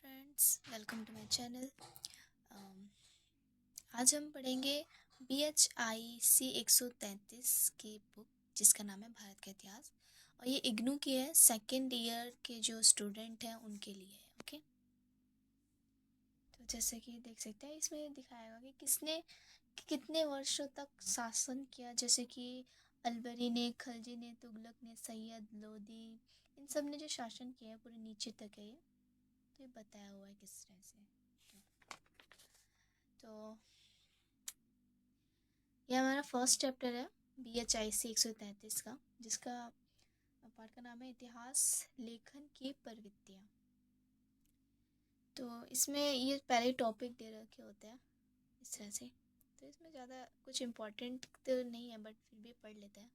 Friends, welcome to my channel. आज हम पढ़ेंगे BHIC 133 की बुक जिसका नाम है भारत का इतिहास। और ये इग्नू की है, सेकेंड ईयर के जो स्टूडेंट हैं उनके लिए है। ओके, तो जैसे कि देख सकते हैं इसमें दिखाएगा कि किसने कितने वर्षों तक शासन किया। जैसे कि अलबरी ने, खलजी ने, तुगलक ने, सैयद, लोदी, इन सब ने जो शासन किया है पूरे नीचे तक है ये। तो ये बताया हुआ है किस तरह से। तो यह हमारा फर्स्ट चैप्टर है BHIC 133 का, जिसका पाठ का नाम है इतिहास लेखन की प्रवृत्तियाँ। तो इसमें ये पहले टॉपिक दे रखे होते हैं इस तरह से। तो इसमें ज़्यादा कुछ इम्पोर्टेंट तो नहीं है, बट फिर भी पढ़ लेते हैं।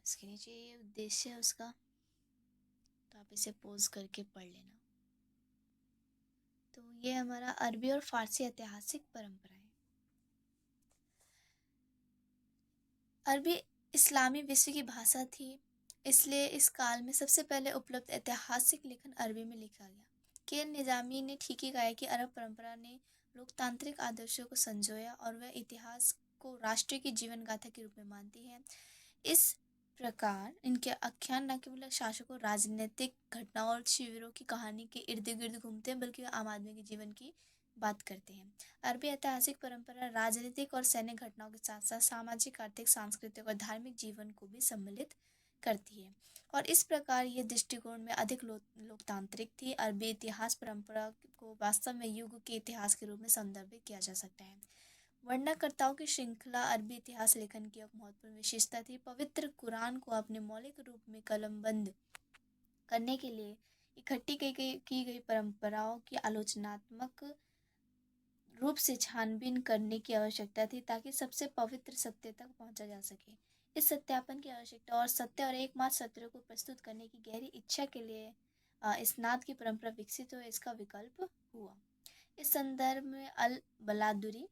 इसके नीचे ये उद्देश्य है उसका, तो आप इसे पोज करके पढ़ लेना। तो ये हमारा अरबी और फारसी ऐतिहासिक परंपराएं। अरबी इस्लामी विश्व की भाषा थी, इसलिए इस काल में सबसे पहले उपलब्ध ऐतिहासिक लेखन अरबी में लिखा गया। के निजामी ने ठीक ही कहा है कि अरब परंपरा ने लोकतांत्रिक आदर्शों को संजोया और वह इतिहास को राष्ट्र की जीवन गाथा के रूप में मानती है। इस प्रकार इनके आख्यान न केवल शासकों, राजनीतिक घटनाओं और शिविरों की कहानी के इर्द गिर्द घूमते हैं, बल्कि आम आदमी के जीवन की बात करते हैं। अरबी ऐतिहासिक परंपरा राजनीतिक और सैन्य घटनाओं के साथ साथ सामाजिक, आर्थिक, सांस्कृतिक और धार्मिक जीवन को भी सम्मिलित करती है, और इस प्रकार ये दृष्टिकोण में अधिक लोकतांत्रिक थी। अरबी इतिहास परंपरा को वास्तव में युग के इतिहास के रूप में संदर्भित किया जा सकता है। वर्णनकर्ताओं की श्रृंखला अरबी इतिहास लेखन की एक महत्वपूर्ण विशेषता थी। पवित्र कुरान को अपने मौलिक रूप में कलमबंद करने के लिए इकट्ठी की गई परंपराओं की आलोचनात्मक रूप से छानबीन करने की आवश्यकता थी, ताकि सबसे पवित्र सत्य तक पहुंचा जा सके। इस सत्यापन की आवश्यकता और सत्य और एकमात्र सत्य को प्रस्तुत करने की गहरी इच्छा के लिए इस्नाद की परंपरा विकसित हो, इसका विकल्प हुआ। इस संदर्भ में अल बलादुरी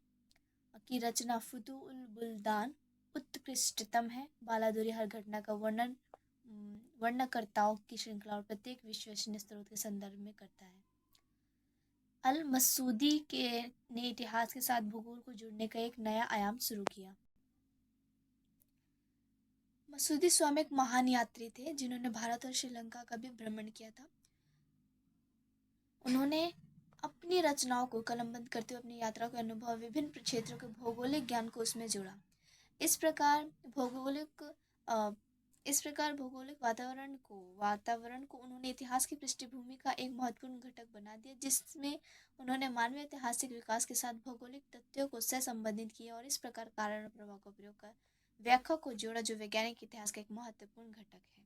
की रचना फुतुहुल बुल्दान उत्कृष्टतम है। बालादुरी हर घटना का वर्णनकर्ताओं की श्रृंखला और प्रत्येक विश्वसनीय स्रोत के संदर्भ में करता है। अल मसूदी ने इतिहास के साथ भूगोल को जोड़ने का एक नया आयाम शुरू किया। मसूदी स्वयं एक महान यात्री थे जिन्होंने भारत और श्रीलंका का भी भ्रमण किया था। उन्होंने अपनी रचनाओं को कलमबंद करते हुए अपनी यात्रा के अनुभव, विभिन्न क्षेत्रों के भौगोलिक ज्ञान को उसमें जोड़ा। इस प्रकार भौगोलिक वातावरण को उन्होंने इतिहास की पृष्ठभूमि का एक महत्वपूर्ण घटक बना दिया, जिसमें उन्होंने मानवीय ऐतिहासिक विकास के साथ भौगोलिक तथ्यों को सहसंबंधित किया और इस प्रकार कारण और प्रभाव का प्रयोग कर व्याख्या को जोड़ा, जो वैज्ञानिक इतिहास का एक महत्वपूर्ण घटक है।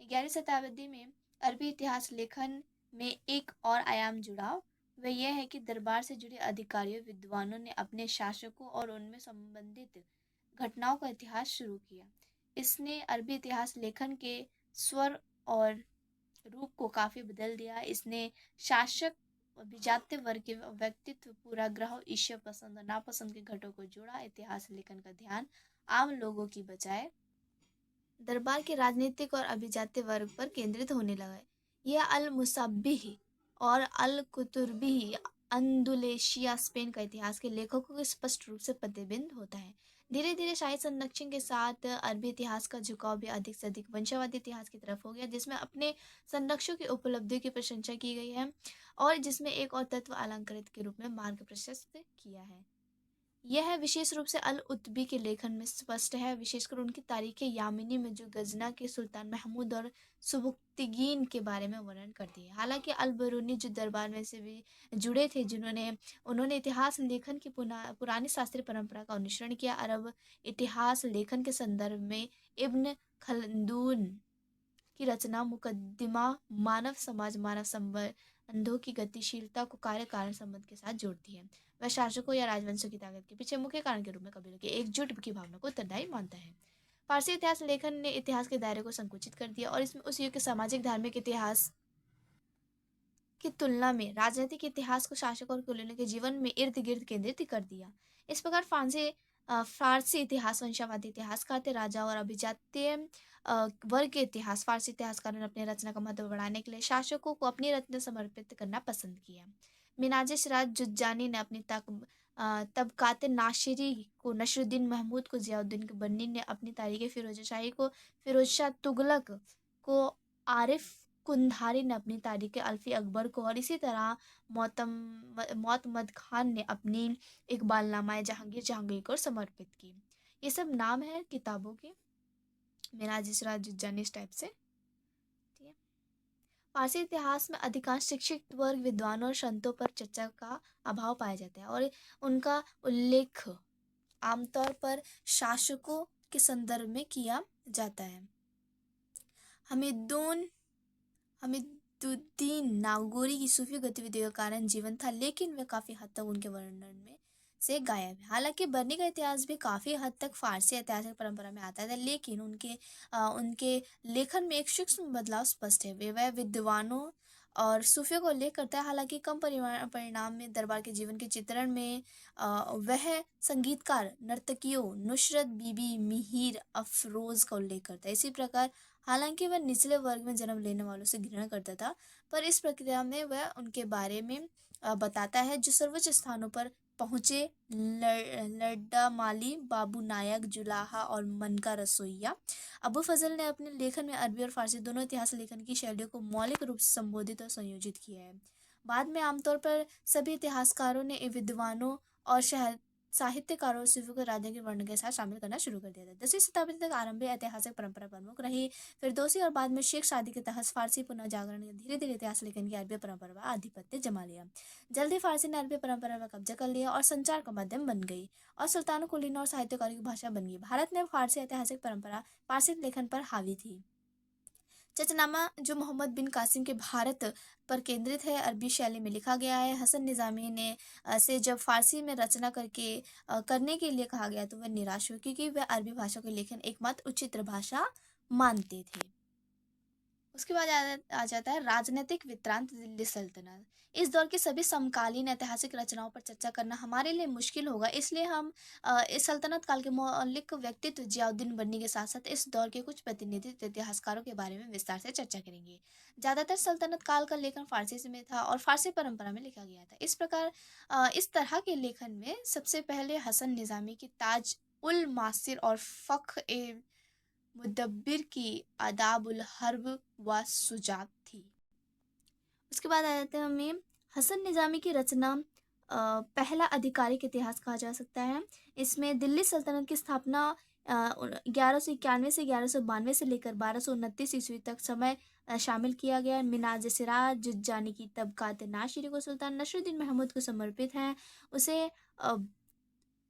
11वीं शताब्दी में अरबी इतिहास लेखन में एक और आयाम जुड़ा। वह यह है कि दरबार से जुड़े अधिकारियों, विद्वानों ने अपने शासकों और उनमें संबंधित घटनाओं का इतिहास शुरू किया। इसने अरबी इतिहास लेखन के स्वर और रूप को काफी बदल दिया। इसने शासक और विजातीय वर्ग के व्यक्तित्व, पूर्वाग्रह, ईर्ष्या, पसंद और नापसंद के घटों को जोड़ा। इतिहास लेखन का ध्यान आम लोगों की बजाय दरबार के राजनीतिक और अभिजात्य वर्ग पर केंद्रित होने लगा। यह अल मुसब्बिह और अल कुतुरबी अंदुलेशिया, स्पेन का इतिहास के लेखकों के स्पष्ट रूप से प्रतिबिंब होता है। धीरे धीरे शाही संरक्षण के साथ अरबी इतिहास का झुकाव भी अधिक से अधिक वंशवादी इतिहास की तरफ हो गया, जिसमें अपने संरक्षकों की उपलब्धियों की प्रशंसा की गई है और जिसमें एक और तत्व अलंकृत के रूप में मार्ग प्रशस्त किया है। यह विशेष रूप से अल उतबी के लेखन में स्पष्ट है, विशेषकर उनकी तारीख यामिनी में, जो गजना के सुल्तान महमूद और सुबुक्तगीन के बारे में वर्णन करती है। हालांकि अल बरूनी जो दरबार में से भी जुड़े थे, उन्होंने इतिहास लेखन की पुरानी शास्त्रीय परंपरा का अनुसरण किया। अरब इतिहास लेखन के संदर्भ में इब्न खलदून की रचना मुकद्दिमा मानव समाज, मानव संबंधों की गतिशीलता को कार्य कारण संबंध के साथ जोड़ती है। वह शासकों या राजवंशों की ताकत के पीछे मुख्य कारण के रूप में कबीलों के एकजुट की भावना को उत्तरदायी मानता है। फारसी इतिहास लेखन ने इतिहास के दायरे को संकुचित कर दिया और इसमें उस युग के सामाजिक धार्मिक इतिहास की तुलना में राजनीतिक इतिहास को शासकों और कुलीनों के जीवन में इर्द गिर्द केंद्रित कर दिया। इस प्रकार फारसी इतिहास वंशावदी इतिहासकार थे। राजा और अभिजात्य वर्ग के इतिहास फारसी इतिहासकारों ने अपनी रचना का महत्व बढ़ाने के लिए शासकों को अपनी रचना समर्पित करना पसंद किया। मिनाज सिराज जुज्जानी ने अपनी तबकात नाशिरी को नसरुद्दीन महमूद को, जियाउद्दीन बन्नी ने अपनी तारीख फिरोज शाही को, फिरोज शाह तुगलक को, आरिफ कुंधारी ने अपनी तारीख अल्फी अकबर को, और इसी तरह मोतमद खान ने अपनी इकबालनामा जहांगीर जहांगीर को समर्पित की। ये सब नाम है किताबों के, मिनाज सिराज जुज्जानी इस टाइप से। ठीक है। फारसी इतिहास में अधिकांश शिक्षित वर्ग, विद्वानों और संतों पर चर्चा का अभाव पाया जाता है और उनका उल्लेख आमतौर पर शासकों के संदर्भ में किया जाता है। हमीदुद्दीन नागौरी की सूफी गतिविधियों के कारण जीवन था, लेकिन वह काफ़ी हद तक उनके वर्णन में से गायब है। हालांकि बर्नी का इतिहास भी काफ़ी हद तक फारसी ऐतिहासिक परंपरा में आता है, लेकिन उनके लेखन में एक सूक्ष्म बदलाव स्पष्ट है। वह विद्वानों और सूफियों को उल्लेख करता है, हालांकि कम परिणाम में। दरबार के जीवन के चित्रण में वह संगीतकार, नर्तकियों, नुसरत बीबी, मिहिर अफरोज का उल्लेख करता है। इसी प्रकार हालांकि वह निचले वर्ग में जन्म लेने वालों से घृणा करता था, पर इस प्रक्रिया में वह उनके बारे में बताता है जो सर्वोच्च स्थानों पर पहुँचे, लड्डा माली, बाबू नायक, जुलाहा और मनका रसोइया। अबू फजल ने अपने लेखन में अरबी और फारसी दोनों इतिहास लेखन की शैलियों को मौलिक रूप से संबोधित और संयोजित किया है। बाद में आमतौर पर सभी इतिहासकारों ने विद्वानों और साहित्यकारों और सूफियों को राजा के वर्ण के साथ शामिल करना शुरू कर दिया था। 10वीं शताब्दी तक आरंभिक ऐतिहासिक परंपरा प्रमुख रही। फिरदौसी और बाद में शेख सादी के तहत फारसी पुनर्जागरण ने धीरे धीरे इतिहास लेखन की अरबी परंपरा पर आधिपत्य जमा लिया। जल्दी फारसी ने अरबी परंपरा पर कब्जा कर लिया और संचार का माध्यम बन गई और सुल्तानों, कुलीनों और साहित्यकारों की भाषा बन गई। भारत में फारसी ऐतिहासिक परंपरा फारसी लेखन पर हावी थी। चचनामा जो मोहम्मद बिन कासिम के भारत पर केंद्रित है, अरबी शैली में लिखा गया है। हसन निज़ामी ने से जब फारसी में रचना करने के लिए कहा गया तो वह निराश हुए, क्योंकि वह अरबी भाषा के लेखन एकमात्र उचित भाषा मानते थे। उसके बाद आ जाता है राजनीतिक विक्रांत दिल्ली सल्तनत। इस दौर की सभी समकालीन ऐतिहासिक रचनाओं पर चर्चा करना हमारे लिए मुश्किल होगा, इसलिए हम इस सल्तनत काल के मौलिक व्यक्तित्व जियाउद्दीन बन्नी के साथ साथ इस दौर के कुछ प्रतिनिधित्व इतिहासकारों के बारे में विस्तार से चर्चा करेंगे। ज़्यादातर सल्तनत काल का लेखन फारसी से में था और फारसी परंपरा में लिखा गया था। इस प्रकार इस तरह के लेखन में सबसे पहले हसन निज़ामी की ताज उल मासिर और फ़ख्र ए मुदब्बिर की आदाबुल हर्ब व सुजात थी। उसके बाद आ जाते हैं हमें हसन निज़ामी की रचना पहला आधिकारिक इतिहास कहा जा सकता है। इसमें दिल्ली सल्तनत की स्थापना 1191 से 1192 से लेकर 1229 ईस्वी तक समय शामिल किया गया। मिनाज सिराज जुज्जानी की तबकात नाशिरी को सुल्तान नसरुद्दीन महमूद को समर्पित है। उसे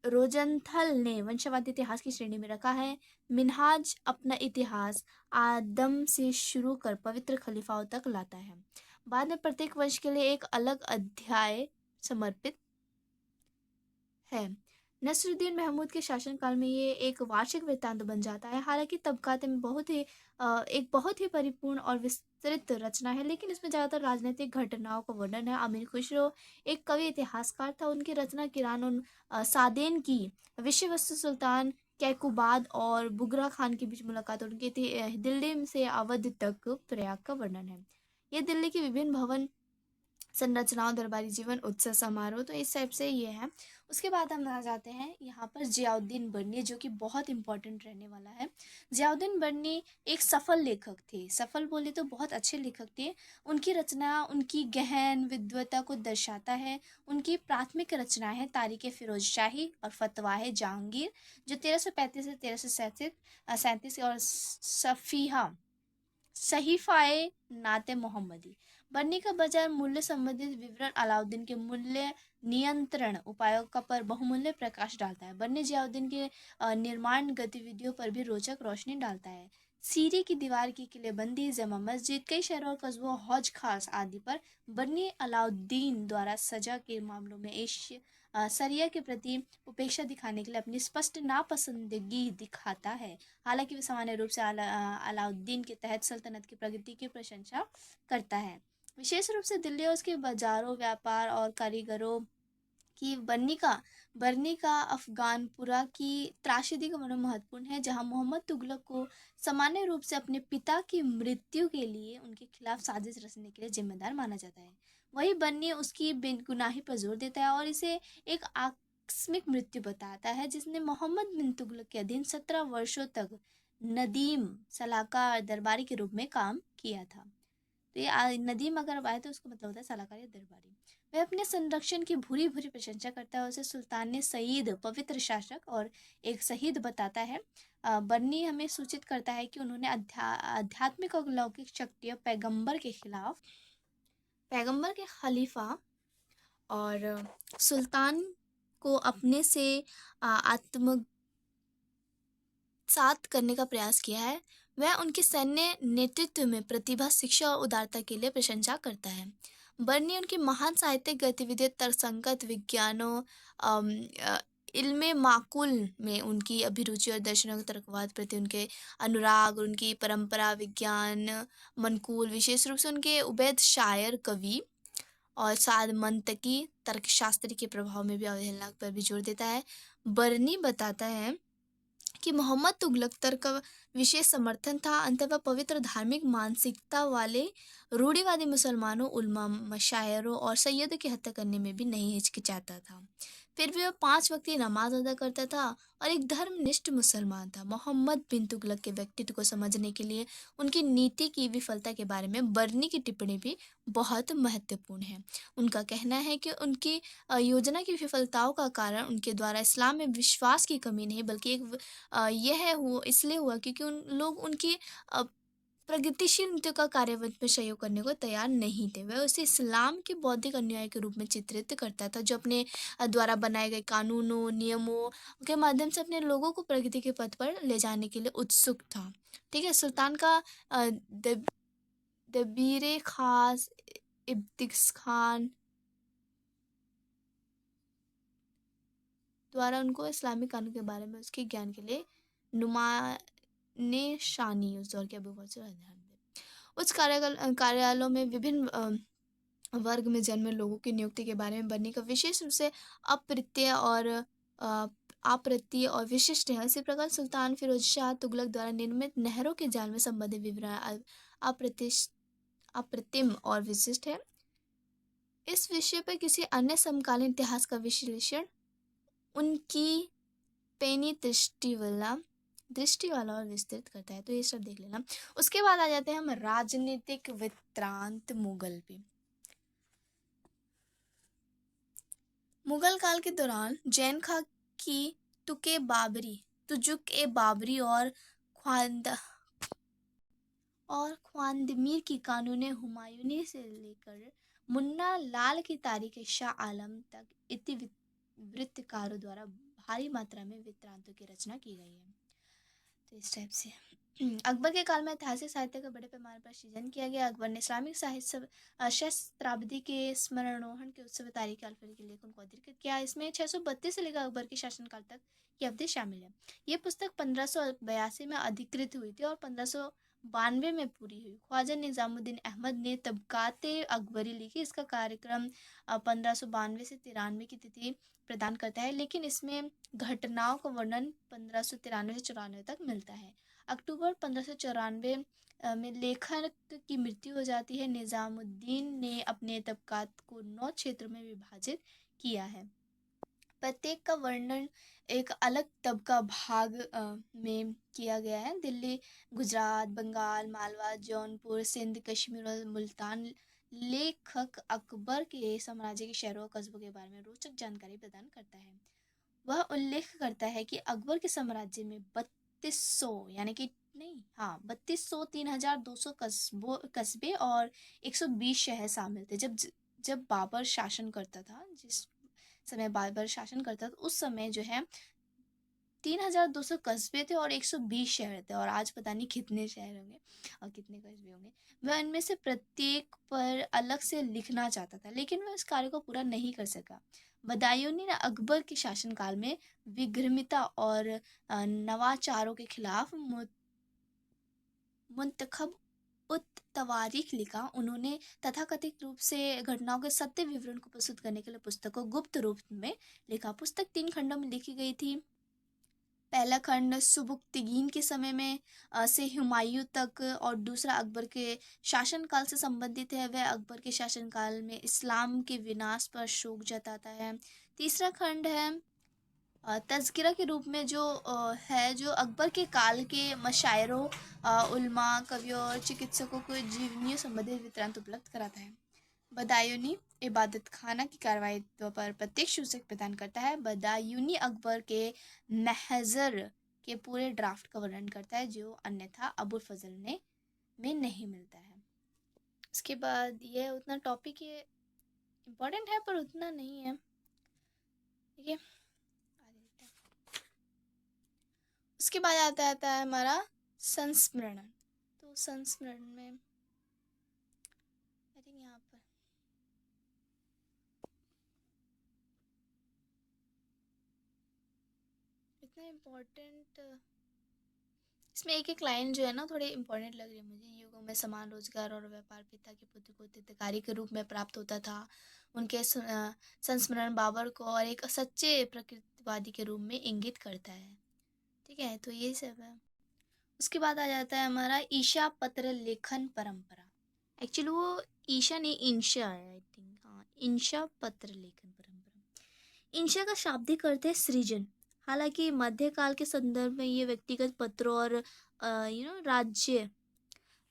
रोजनथल ने वंशवादी इतिहास की श्रेणी में रखा है। मिनहाज अपना इतिहास आदम से शुरू कर पवित्र खलीफाओं तक लाता है। बाद में प्रत्येक वंश के लिए एक अलग अध्याय समर्पित है। नसरुद्दीन महमूद के शासनकाल में ये एक वार्षिक वृत्तांत बन जाता है। हालांकि तबकात में एक बहुत ही परिपूर्ण और विस्तृत रचना है, लेकिन इसमें ज़्यादातर राजनीतिक घटनाओं का वर्णन है। अमीर खुसरो एक कवि इतिहासकार था। उनकी रचना किरान और सादेन की विषय वस्तु सुल्तान कैकुबाद और बुगरा खान के बीच मुलाकात और उनके दिल्ली से अवध तक प्रयाग का वर्णन है। ये दिल्ली की विभिन्न भवन संरचनाओं, दरबारी जीवन, उत्सव समारोह, तो इस टाइप से ये है। उसके बाद हम आ जाते हैं यहाँ पर जियाउद्दीन बन्नी, जो कि बहुत इंपॉर्टेंट रहने वाला है। जियाउद्दीन बन्नी एक सफल लेखक थे, सफल बोले तो बहुत अच्छे लेखक थे। उनकी रचना उनकी गहन विद्वता को दर्शाता है। उनकी प्राथमिक रचना है तारीख फिरोज शाही और फतवाए जहांगीर, जो 1335 से 1337 और सहीफाए नाते मोहम्मदी। बन्नी का बाजार मूल्य संबंधित विवरण अलाउद्दीन के मूल्य नियंत्रण उपायों का पर बहुमूल्य प्रकाश डालता है। बन्नी जियाउद्दीन के निर्माण गतिविधियों पर भी रोचक रोशनी डालता है। सीरी की दीवार की किलेबंदी, जमा मस्जिद, कई शहरों और कस्बों, हौज खास आदि पर बन्नी अलाउद्दीन द्वारा सजा के मामलों में सरिया के प्रति उपेक्षा दिखाने के लिए अपनी स्पष्ट नापसंदगी दिखाता है। हालांकि वह सामान्य रूप से अलाउद्दीन के तहत सल्तनत की प्रगति की प्रशंसा करता है। विशेष रूप से दिल्ली और उसके बाजारों, व्यापार और कारीगरों कि बर्नी का अफगानपुरा की त्रासदी का वर्णन महत्वपूर्ण है, जहां मोहम्मद तुगलक को सामान्य रूप से अपने पिता की मृत्यु के लिए उनके खिलाफ साजिश रचने के लिए जिम्मेदार माना जाता है। वही बर्नी उसकी बेगुनाही पर जोर देता है और इसे एक आकस्मिक मृत्यु बताता है, जिसने मोहम्मद बिन तुगलक के अधीन 17 वर्षों तक नदीम सलाहकार दरबारी के रूप में काम किया था। तो ये नदीम अगर आए तो उसका मतलब होता है सलाहकार या दरबारी। वह अपने संरक्षण की भूरी भूरी प्रशंसा करता है। उसे सुल्तान ने सईद पवित्र शासक और एक शहीद बताता है। बर्नी हमें सूचित करता है कि उन्होंने आध्यात्मिक और लौकिक शक्तियों पैगंबर के खलीफा और सुल्तान को अपने से आत्मसात करने का प्रयास किया है। वह उनके सैन्य नेतृत्व में प्रतिभा, शिक्षा और उदारता के लिए प्रशंसा करता है। बर्नी उनकी महान साहित्यिक गतिविधियों, तर्कसंगत विज्ञानों, इल्मे माकुल में उनकी अभिरुचि और दर्शनों तर्कवाद प्रति उनके अनुराग और उनकी परंपरा विज्ञान मनकूल, विशेष रूप से उनके उबैद शायर कवि और साद मंतकी तर्कशास्त्री के प्रभाव में भी अवहेलना पर भी जोर देता है। बर्नी बताता है कि मोहम्मद तुगलक तर्क का विशेष समर्थन था। अंततः वह पवित्र धार्मिक मानसिकता वाले रूढ़िवादी मुसलमानों, उलमा, मशायरों और सैयदों की हत्या करने में भी नहीं हिचकिचाता था। फिर भी वह 5 वक्त की नमाज अदा करता था और एक धर्मनिष्ठ मुसलमान था। मोहम्मद बिन तुगलक के व्यक्तित्व को समझने के लिए उनकी नीति की विफलता के बारे में बर्नी की टिप्पणी भी बहुत महत्वपूर्ण है। उनका कहना है कि उनकी योजना की विफलताओं का कारण उनके द्वारा इस्लाम में विश्वास की कमी नहीं, बल्कि यह हुआ इसलिए हुआ क्योंकि उन लोग उनकी प्रगतिशील नीतियों का कार्यान्वयन में सहयोग करने को तैयार नहीं थे। वह उसे इस्लाम के बौद्धिक अनुयायी के रूप में चित्रित करता था, जो अपने द्वारा बनाए गए कानूनों नियमों के माध्यम से अपने लोगों को प्रगति के पथ पर ले जाने के लिए उत्सुक था। ठीक है, सुल्तान का दबीर खास इब्तिक्स खान द्वारा उनको इस्लामिक कानून के बारे में उसके ज्ञान के लिए नुमाइशानी उस दौर के अबू बकर उस कार्यालयों में विभिन्न वर्ग में जन्मे लोगों की नियुक्ति के बारे में बर्नी का विशेष रूप से अप्रिय और विशिष्ट है। इसी प्रकार सुल्तान फिरोज शाह तुगलक द्वारा निर्मित नहरों के जाल में संबंधित विवरण अप्रतिम और विशिष्ट है। इस विषय पर किसी अन्य समकालीन इतिहास का विश्लेषण उनकी पैनी दृष्टि वाला और विस्तृत करता है। तो ये सब देख लेना। उसके बाद आ जाते हैं हम राजनीतिक वृत्तांत मुगल पे। मुगल काल के दौरान जैन खां की तुजुक ए बाबरी और ख्वांदमीर की कानून हुमायूनी से लेकर मुन्ना लाल की तारीख शाह आलम तक इतिवृत्तकारों द्वारा भारी मात्रा में वृत्तांतों की रचना की गई है। तो इस टाइप से अकबर के काल में ऐतिहासिक साहित्य का बड़े पैमाने पर सृजन किया गया। अकबर ने इस्लामिक साहित्य सहस्त्राब्दी के स्मरणोहन के उत्सव तारीख अल्फी के लेखन को अधिकृत किया। इसमें 632 से लेकर अकबर के शासनकाल तक की अवधि शामिल है। ये पुस्तक 1582 में अधिकृत हुई थी और 1592 में पूरी हुई। ख्वाजा निजामुद्दीन अहमद ने तबकाते अकबरी लिखी। इसका कार्यक्रम 1592 से 93 की तिथि प्रदान करता है, लेकिन इसमें घटनाओं का वर्णन 1593 से 94 तक मिलता है। अक्टूबर 1594 में लेखक की मृत्यु हो जाती है। निजामुद्दीन ने अपने तबकात को 9 क्षेत्रों में विभाजित किया है। प्रत्येक का वर्णन एक अलग तबका भाग में किया गया है। दिल्ली, गुजरात, बंगाल, मालवा, जौनपुर, सिंध, कश्मीर और मुल्तान। लेखक अकबर के साम्राज्य के शहरों और कस्बों के बारे में रोचक जानकारी प्रदान करता है। वह उल्लेख करता है कि अकबर के साम्राज्य में 3200 3200 कस्बे और 120 शहर शामिल थे। जब बाबर शासन करता था, जिस समय बाबर शासन करता था उस समय जो है 3200 कस्बे थे और 120 शहर थे। और आज पता नहीं कितने शहर होंगे और कितने कस्बे होंगे। वह इनमें से प्रत्येक पर अलग से लिखना चाहता था, लेकिन वह इस कार्य को पूरा नहीं कर सका। बदायूनी ने अकबर के शासनकाल में विघ्नता और नवाचारों के खिलाफ मुंतखब उत तवारीख लिखा। उन्होंने तथाकथित रूप से घटनाओं के सत्य विवरण को प्रस्तुत करने के लिए पुस्तक को गुप्त रूप में लिखा। पुस्तक 3 खंडों में लिखी गई थी। पहला खंड सुबुक्तगीन के समय में से हुमायूं तक और दूसरा अकबर के शासनकाल से संबंधित है। वह अकबर के शासनकाल में इस्लाम के विनाश पर शोक जताता है। तीसरा खंड है तज़किरा के रूप में, जो है जो अकबर के काल के मशायरों, उलमा, कवियों और चिकित्सकों को जीवनियों संबंधित वृत्तांत उपलब्ध कराता है। बदायूनी इबादत खाना की कार्रवाई पर प्रत्यक्ष सूचक प्रदान करता है। बदायूनी अकबर के महजर के पूरे ड्राफ्ट का वर्णन करता है, जो अन्यथा अबुल फजल ने में नहीं मिलता है। उसके बाद यह उतना टॉपिक ये इम्पोर्टेंट है पर उतना नहीं है, ठीक है। उसके बाद आता है हमारा संस्मरण। तो संस्मरण में आई थिंक यहाँ पर इतना इम्पोर्टेंट, इसमें एक एक लाइन जो है ना थोड़े इम्पोर्टेंट लग रही है मुझे। युगों में समान रोजगार और व्यापार पिता के पुत्र को उत्तराधिकारी के रूप में प्राप्त होता था। उनके संस्मरण बाबर को और एक सच्चे प्रकृतिवादी के रूप में इंगित करता है, ठीक है। तो ये सब है। उसके बाद आ जाता है हमारा ईशा पत्र लेखन परंपरा। एक्चुअली वो ईशा नहीं इंशा है, आई थिंक। हाँ, इंशा पत्र लेखन परंपरा। इंशा का शाब्दिक अर्थ है सृजन। हालांकि मध्यकाल के संदर्भ में ये व्यक्तिगत पत्रों और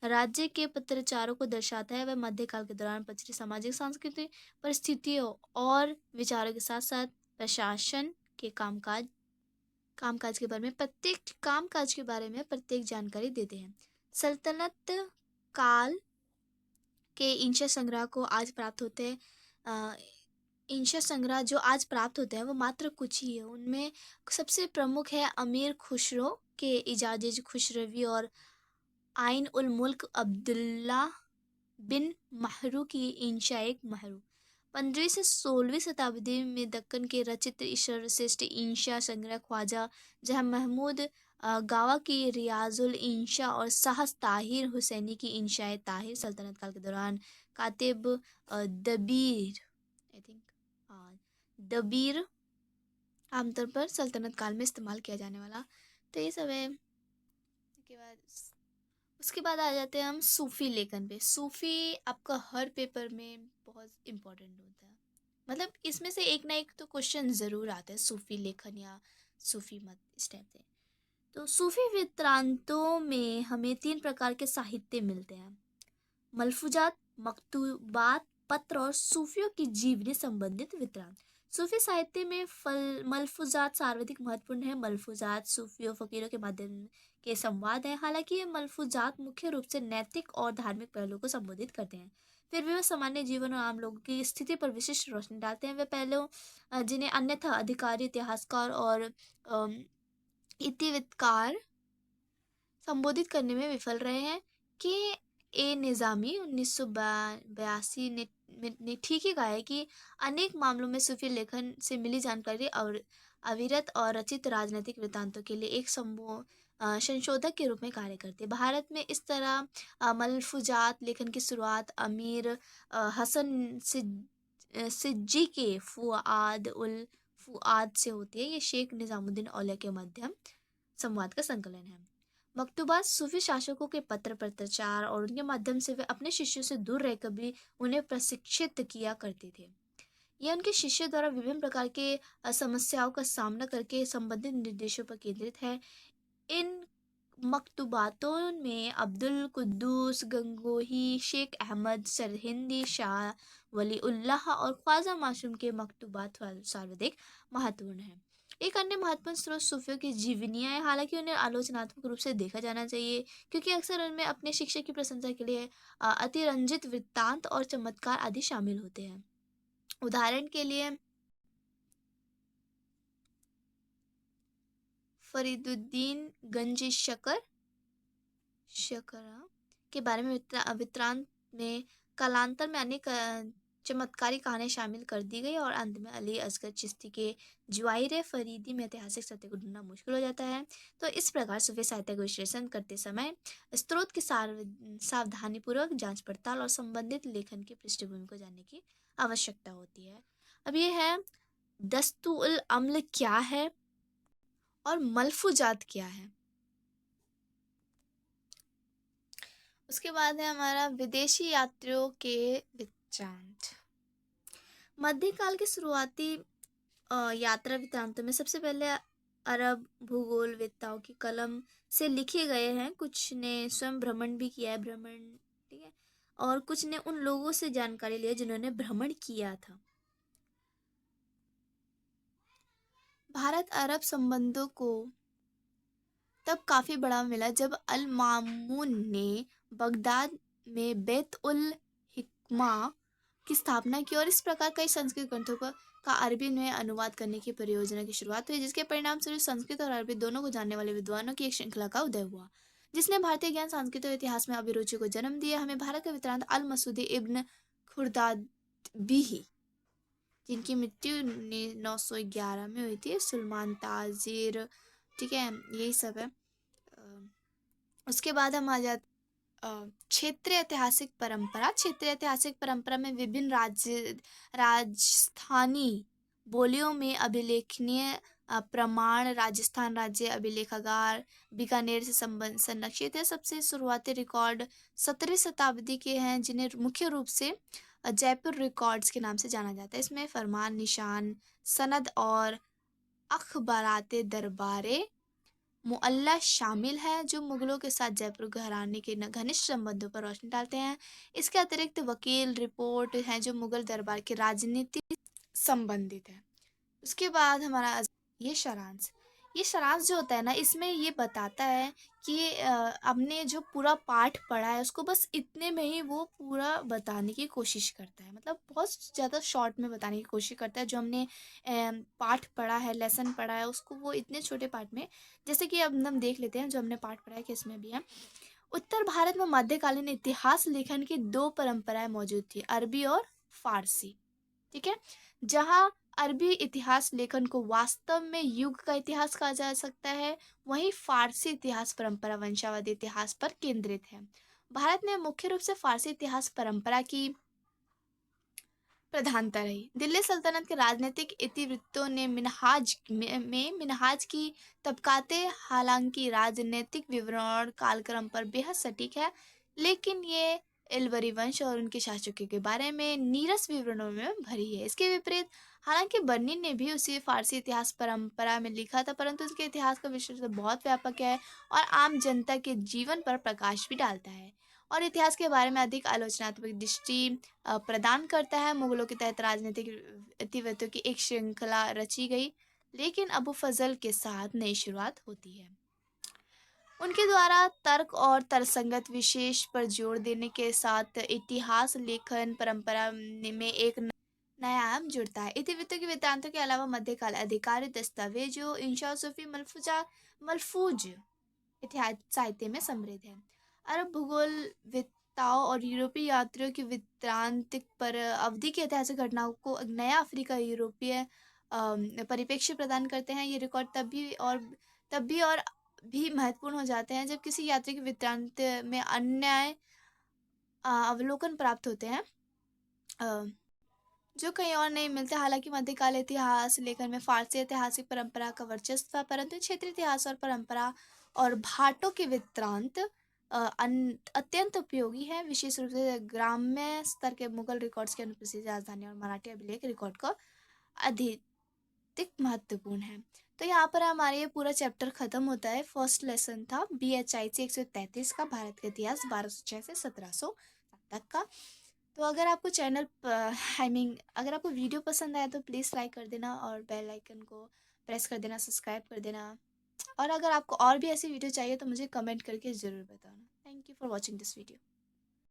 राज्य के पत्राचारों को दर्शाता है। वह मध्यकाल के दौरान पछड़ी सामाजिक सांस्कृतिक परिस्थितियों और विचारों के साथ साथ प्रशासन के कामकाज के बारे में प्रत्येक जानकारी देते हैं। सल्तनत काल के इंशा संग्रह को आज प्राप्त होते हैं। इंशा संग्रह जो आज प्राप्त होते हैं वो मात्र कुछ ही है। उनमें सबसे प्रमुख है अमीर खुसरो के इजाज़ खुसरवी और आइन उल मुल्क अब्दुल्ला बिन महरू की इंशा एक महरू। 15वीं से 16वीं शताब्दी में दक्कन के रचित सर्वश्रेष्ठ इंशा संग्रह ख्वाजा जहां महमूद गावा की रियाजुल इंशा और शाह ताहिर हुसैनी की इंशाए ताहिर सल्तनत काल के दौरान कातिब दबीर, आई थिंक दबीर आमतौर पर सल्तनत काल में इस्तेमाल किया जाने वाला। तो ये सब है। उसके बाद आ जाते हैं हम सूफ़ी लेखन पे। सूफ़ी आपका हर पेपर में बहुत इम्पोर्टेंट होता है, मतलब इसमें से एक ना एक तो क्वेश्चन ज़रूर आता है सूफ़ी लेखन या सूफ़ी मत, इस टाइप से। तो सूफ़ी वृत्तांतों में हमें 3 प्रकार के साहित्य मिलते हैं: मलफूजात, मकतूबात, पत्र और सूफियों की जीवनी संबंधित वृत्तांत। सूफी साहित्य में मलफूजात सर्वाधिक महत्वपूर्ण है। मलफूजात सूफियों फकीरों के माध्यम के संवाद है। हालांकि ये मलफूजात मुख्य रूप से नैतिक और धार्मिक पहलुओं को संबोधित करते हैं, फिर भी वह सामान्य जीवन और आम लोगों की स्थिति पर विशिष्ट रोशनी डालते हैं। वे पहलू जिन्हें अन्यथा अधिकारी, इतिहासकार और इतिवृत्तकार संबोधित करने में विफल रहे हैं। कि ए निज़ामी 1982 ने ठीक ही कहा है कि अनेक मामलों में सूफी लेखन से मिली जानकारी और अविरत और रचित राजनीतिक वृत्तांतों के लिए एक संशोधक के रूप में कार्य करती है। भारत में इस तरह मलफूजात लेखन की शुरुआत अमीर हसन सिज्जी के फुआद से होती है। ये शेख निज़ामुद्दीन औलिया के मध्यम संवाद का संकलन है। मकतूबात सूफी शासकों के पत्र पत्राचार और उनके माध्यम से वे अपने शिष्यों से दूर रहकर भी उन्हें प्रशिक्षित किया करते थे। यह उनके शिष्यों द्वारा विभिन्न प्रकार के समस्याओं का सामना करके संबंधित निर्देशों पर केंद्रित है। इन मकतूबातों में अब्दुल कुद्दूस गंगोही, शेख अहमद सरहिंदी, शाह वली उल्लाह और ख्वाजा मासूम के मकतूबात सर्वाधिक महत्वपूर्ण हैं। एक अन्य महत्वपूर्ण स्रोत सूफियों की जीवनियाँ हैं। हालांकि उन्हें आलोचनात्मक रूप से देखा जाना चाहिए, क्योंकि अक्सर उनमें अपने शिक्षा की प्रशंसा के लिए अतिरंजित वृत्तांत और चमत्कार आदि शामिल होते हैं। उदाहरण के लिए फरीदुद्दीन गंज शकरा के बारे में वृत्तांत में कालांतर में अनेक चमत्कारी कहानी शामिल कर दी गई और अंत में अली असगर चिश्ती के जवाहिर फरीदी में ऐतिहासिक सत्य को ढूंढना मुश्किल हो जाता है। तो इस प्रकार सूफी साहित्य का विश्लेषण करते समय स्रोत की सावधानीपूर्वक जांच पड़ताल और संबंधित लेखन की पृष्ठभूमि को जानने की आवश्यकता होती है। अब ये है दस्तुल अम्ल क्या है और मलफूजात क्या है। उसके बाद है हमारा विदेशी यात्रियों के वृत्तांत। मध्यकाल के शुरुआती यात्रा वृत्तांतों में सबसे पहले अरब भूगोलवेत्ताओं की कलम से लिखे गए हैं। कुछ ने स्वयं भ्रमण भी किया है, भ्रमण, ठीक है, और कुछ ने उन लोगों से जानकारी ली जिन्होंने भ्रमण किया था। भारत अरब संबंधों को तब काफी बड़ा मिला जब अल मामून ने बगदाद में बैत उल हिकमा की स्थापना की और इस प्रकार कई संस्कृत ग्रंथों का अरबी में अनुवाद करने की परियोजना की शुरुआत हुई, जिसके परिणाम स्वरूप संस्कृत और अरबी दोनों को जानने वाले विद्वानों की एक श्रृंखला का उदय हुआ, जिसने भारतीय ज्ञान, संस्कृत और इतिहास में अभिरुचि को जन्म दिया। हमें भारत का वृत्तांत अल मसूदी इब्न खुर्दादबीही, जिनकी मृत्यु 911 में हुई थी, सुलेमान ताजीर, ठीक है, यही सब है। उसके बाद हम आ जाते क्षेत्रीय ऐतिहासिक परंपरा। क्षेत्रीय ऐतिहासिक परंपरा में विभिन्न राजस्थानी बोलियों में अभिलेखनीय प्रमाण राजस्थान राज्य अभिलेखागार बीकानेर से संरक्षित है। सबसे शुरुआती रिकॉर्ड 17वीं शताब्दी के हैं, जिन्हें मुख्य रूप से जयपुर रिकॉर्ड्स के नाम से जाना जाता है। इसमें फरमान, निशान, सनद और अखबाराते दरबारे मुअल्ला शामिल है, जो मुगलों के साथ जयपुर घराने के घनिष्ठ संबंधों पर रोशनी डालते हैं। इसके अतिरिक्त वकील रिपोर्ट हैं जो मुगल दरबार की राजनीति संबंधित है। उसके बाद हमारा ये सारांश जो होता है ना, इसमें ये बताता है कि हमने जो पूरा पाठ पढ़ा है उसको बस इतने में ही वो पूरा बताने की कोशिश करता है, मतलब बहुत ज़्यादा शॉर्ट में बताने की कोशिश करता है। जो हमने पाठ पढ़ा है, लेसन पढ़ा है, उसको वो इतने छोटे पाठ में, जैसे कि अब हम देख लेते हैं जो हमने पाठ पढ़ा है कि इसमें भी है। उत्तर भारत में मध्यकालीन इतिहास लेखन की 2 परंपराएं मौजूद थी, अरबी और फारसी, ठीक है। जहाँ अरबी इतिहास लेखन को वास्तव में युग का इतिहास कहा जा सकता है, वहीं फारसी इतिहास परंपरा वंशावली इतिहास पर केंद्रित है। भारत में मुख्य रूप से फारसी इतिहास परंपरा की प्रधानता रही। दिल्ली सल्तनत के राजनीतिक इतिवृत्तों ने मिनहाज की तबकाते, हालांकि राजनीतिक विवरण कालक्रम पर बेहद सटीक है, लेकिन ये एल्बरी वंश और उनके शासकों के बारे में नीरस विवरणों में भरी है। इसके विपरीत, हालांकि बर्नी ने भी उसी फारसी इतिहास परंपरा में लिखा था, परंतु उसके इतिहास का विश्लेषण बहुत व्यापक है और आम जनता के जीवन पर प्रकाश भी डालता है और इतिहास के बारे में अधिक आलोचनात्मक दृष्टि प्रदान करता है। मुगलों के तहत राजनीतिक इतिवृत्तों की एक श्रृंखला रची गई, लेकिन अबू फजल के साथ नई शुरुआत होती है। उनके द्वारा तर्क और तर्कसंगत विशेष पर जोर देने के साथ इतिहास लेखन परंपरा में एक नया आयाम जुड़ता है। इतिवृत्तों के वृत्तांतों के अलावा मध्यकाल आधिकारिक दस्तावेजों, इंशा सूफी मलफूज इतिहास साहित्य में समृद्ध है। अरब भूगोलवेत्ताओं और यूरोपीय यात्रियों की वृत्तांतिक पर अवधि की ऐतिहासिक घटनाओं को एक नया अफ्रीका यूरोपीय परिप्रेक्ष्य प्रदान करते हैं। ये रिकॉर्ड तब भी महत्वपूर्ण हो जाते हैं जब किसी यात्री के वृत्तांत में अन्य अवलोकन प्राप्त होते हैं जो कहीं और नहीं मिलते। हालांकि मध्यकाल इतिहास लेखन में फारसी ऐतिहासिक परंपरा का वर्चस्व था, परंतु क्षेत्रीय इतिहास और परंपरा और भाटों के वृत्तांत अत्यंत उपयोगी है, विशेष रूप से ग्राम्य स्तर के मुगल रिकॉर्ड्स के अनुपस्थित राजधानी और मराठी अभिलेख रिकॉर्ड का अधिक महत्वपूर्ण है। तो यहाँ पर हमारे ये पूरा चैप्टर खत्म होता है। फर्स्ट लेसन था BHIC 133 का, भारत का इतिहास 1206 से 1700 तक का। तो अगर आपको अगर आपको वीडियो पसंद आया तो प्लीज़ लाइक कर देना और बेल आइकन को प्रेस कर देना, सब्सक्राइब कर देना, और अगर आपको और भी ऐसी वीडियो चाहिए तो मुझे कमेंट करके ज़रूर बताना। Thank you for watching this video.